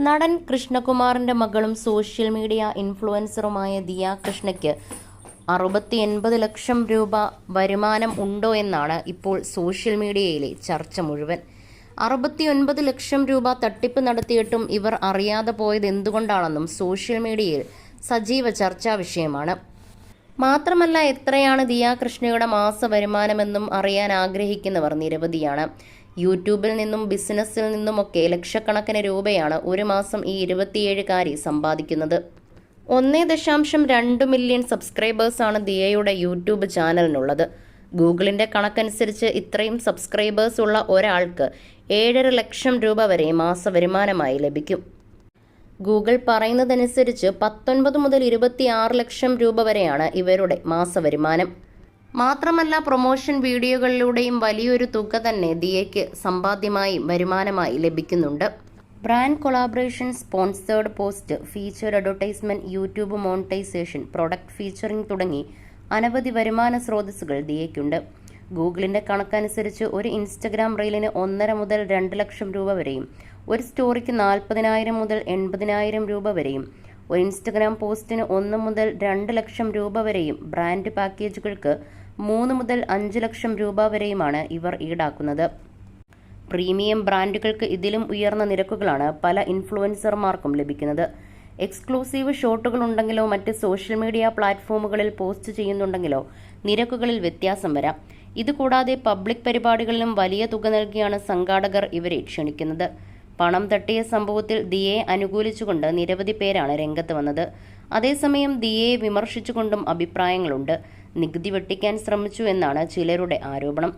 നടൻ കൃഷ്ണകുമാറിന്റെ മകളും social media ഇൻഫ്ലുവൻസറുമായ Diya കൃഷ്ണയ്ക്ക് 60-80 ലക്ഷം രൂപ വരുമാനം ഉണ്ടോ എന്നാണ് ഇപ്പോൾ സോഷ്യൽ മീഡിയയിലെ ചർച്ച മുഴുവൻ. 69 ലക്ഷം രൂപ തട്ടിപ്പ് നടത്തിയിട്ടും ഇവർ അറിയാതെ പോയത് എന്തുകൊണ്ടാണെന്നും സോഷ്യൽ മീഡിയയിൽ സജീവ ചർച്ചാ വിഷയമാണ്. മാത്രമല്ല, എത്രയാണ് ദിയ കൃഷ്ണയുടെ മാസ വരുമാനമെന്നും അറിയാൻ ആഗ്രഹിക്കുന്നവർ നിരവധിയാണ്. യൂട്യൂബിൽ നിന്നും ബിസിനസ്സിൽ നിന്നുമൊക്കെ ലക്ഷക്കണക്കിന് രൂപയാണ് ഒരു മാസം ഈ 27-കാരി സമ്പാദിക്കുന്നത്. 1.2 മില്യൺ സബ്സ്ക്രൈബേഴ്സാണ് ദിയയുടെ യൂട്യൂബ് ചാനലിനുള്ളത്. ഗൂഗിളിന്റെ കണക്കനുസരിച്ച് ഇത്രയും സബ്സ്ക്രൈബേഴ്സ് ഉള്ള ഒരാൾക്ക് 7.5 ലക്ഷം രൂപ വരെ മാസ വരുമാനമായി ലഭിക്കും. ഗൂഗിൾ പറയുന്നതനുസരിച്ച് 19 മുതൽ 26 ലക്ഷം രൂപ വരെയാണ് ഇവരുടെ മാസവരുമാനം. മാത്രമല്ല, പ്രൊമോഷൻ വീഡിയോകളിലൂടെയും വലിയൊരു തുക തന്നെ ദിയയ്ക്ക് സമ്പാദ്യമായി വരുമാനമായി ലഭിക്കുന്നുണ്ട്. Brand collaboration, sponsored post, feature advertisement, YouTube monetisation, product featuring തുടങ്ങി അനവധി വരുമാന സ്രോതസ്സുകൾ ദിയയ്ക്കുണ്ട്. ഗൂഗിളിന്റെ കണക്കനുസരിച്ച് ഒരു ഇൻസ്റ്റഗ്രാം റീലിന് 1.5 മുതൽ 2 ലക്ഷം രൂപ വരെയും, ഒരു സ്റ്റോറിക്ക് 40,000 മുതൽ 80,000 രൂപ വരെയും, ഒരു ഇൻസ്റ്റഗ്രാം പോസ്റ്റിന് 1 മുതൽ 2 ലക്ഷം രൂപ വരെയും, ബ്രാൻഡ് പാക്കേജുകൾക്ക് 3 മുതൽ 5 ലക്ഷം രൂപ വരെയുമാണ് ഇവർ ഈടാക്കുന്നത്. പ്രീമിയം ബ്രാൻഡുകൾക്ക് ഇതിലും ഉയർന്ന നിരക്കുകളാണ് പല ഇൻഫ്ലുവൻസർമാർക്കും ലഭിക്കുന്നത്. എക്സ്ക്ലൂസീവ് ഷോട്ടുകൾ ഉണ്ടെങ്കിലോ മറ്റ് സോഷ്യൽ മീഡിയ പ്ലാറ്റ്ഫോമുകളിൽ പോസ്റ്റ് ചെയ്യുന്നുണ്ടെങ്കിലോ നിരക്കുകളിൽ വ്യത്യാസം വരാം. ഇതുകൂടാതെ പബ്ലിക് പരിപാടികളിലും വലിയ തുക നൽകിയാണ് സംഘാടകർ ഇവരെ ക്ഷണിക്കുന്നത്. പണം തട്ടിയ സംഭവത്തിൽ ദിയയെ അനുകൂലിച്ചുകൊണ്ട് നിരവധി പേരാണ് രംഗത്ത് വന്നത്. അതേസമയം ദിയയെ വിമർശിച്ചുകൊണ്ടും അഭിപ്രായങ്ങളുണ്ട്. നികുതി വെട്ടിക്കാൻ ശ്രമിച്ചു എന്നാണ് ചിലരുടെ ആരോപണം.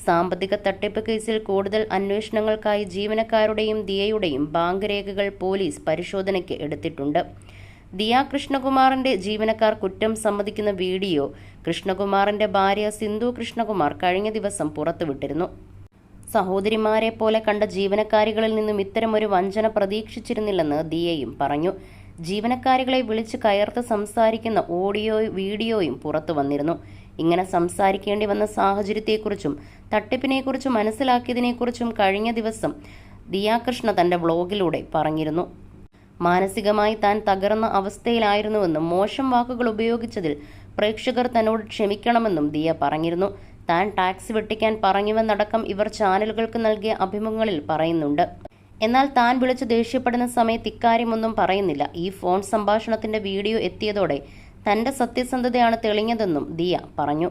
സാമ്പത്തിക തട്ടിപ്പ് കേസിൽ കൂടുതൽ അന്വേഷണങ്ങൾക്കായി ജീവനക്കാരുടെയും ദിയയുടെയും ബാങ്ക് രേഖകൾ പോലീസ് പരിശോധനയ്ക്ക് എടുത്തിട്ടുണ്ട്. ദിയ കൃഷ്ണകുമാറിന്റെ ജീവനക്കാർ കുറ്റം സമ്മതിക്കുന്ന വീഡിയോ കൃഷ്ണകുമാറിന്റെ ഭാര്യ സിന്ധു കൃഷ്ണകുമാർ കഴിഞ്ഞ ദിവസം പുറത്തുവിട്ടിരുന്നു. സഹോദരിമാരെ പോലെ കണ്ട ജീവനക്കാരികളിൽ നിന്നും ഇത്തരമൊരു വഞ്ചന പ്രതീക്ഷിച്ചിരുന്നില്ലെന്ന് ദിയയും പറഞ്ഞു. ജീവനക്കാരികളെ വിളിച്ച് കയർത്ത് സംസാരിക്കുന്ന വീഡിയോയും പുറത്തു വന്നിരുന്നു. ഇങ്ങനെ സംസാരിക്കേണ്ടി വന്ന സാഹചര്യത്തെക്കുറിച്ചും തട്ടിപ്പിനെക്കുറിച്ചും മനസ്സിലാക്കിയതിനെക്കുറിച്ചും കഴിഞ്ഞ ദിവസം ദിയ കൃഷ്ണ തന്റെ വ്ളോഗിലൂടെ പറഞ്ഞിരുന്നു. മാനസികമായി താൻ തകർന്ന അവസ്ഥയിലായിരുന്നുവെന്നും മോശം വാക്കുകൾ ഉപയോഗിച്ചതിൽ പ്രേക്ഷകർ തന്നോട് ക്ഷമിക്കണമെന്നും ദിയ പറഞ്ഞിരുന്നു. താൻ ടാക്സ് വെട്ടിക്കാൻ പറഞ്ഞുവെന്നടക്കം ഇവർ ചാനലുകൾക്ക് നൽകിയ അഭിമുഖങ്ങളിൽ പറയുന്നുണ്ട്. എന്നാൽ താൻ വിളിച്ച് ദേഷ്യപ്പെടുന്ന സമയത്ത് ഇക്കാര്യമൊന്നും പറയുന്നില്ല. ഈ ഫോൺ സംഭാഷണത്തിന്റെ വീഡിയോ എത്തിയതോടെ തന്റെ സത്യസന്ധതയാണ് തെളിഞ്ഞതെന്നും ദിയ പറഞ്ഞു.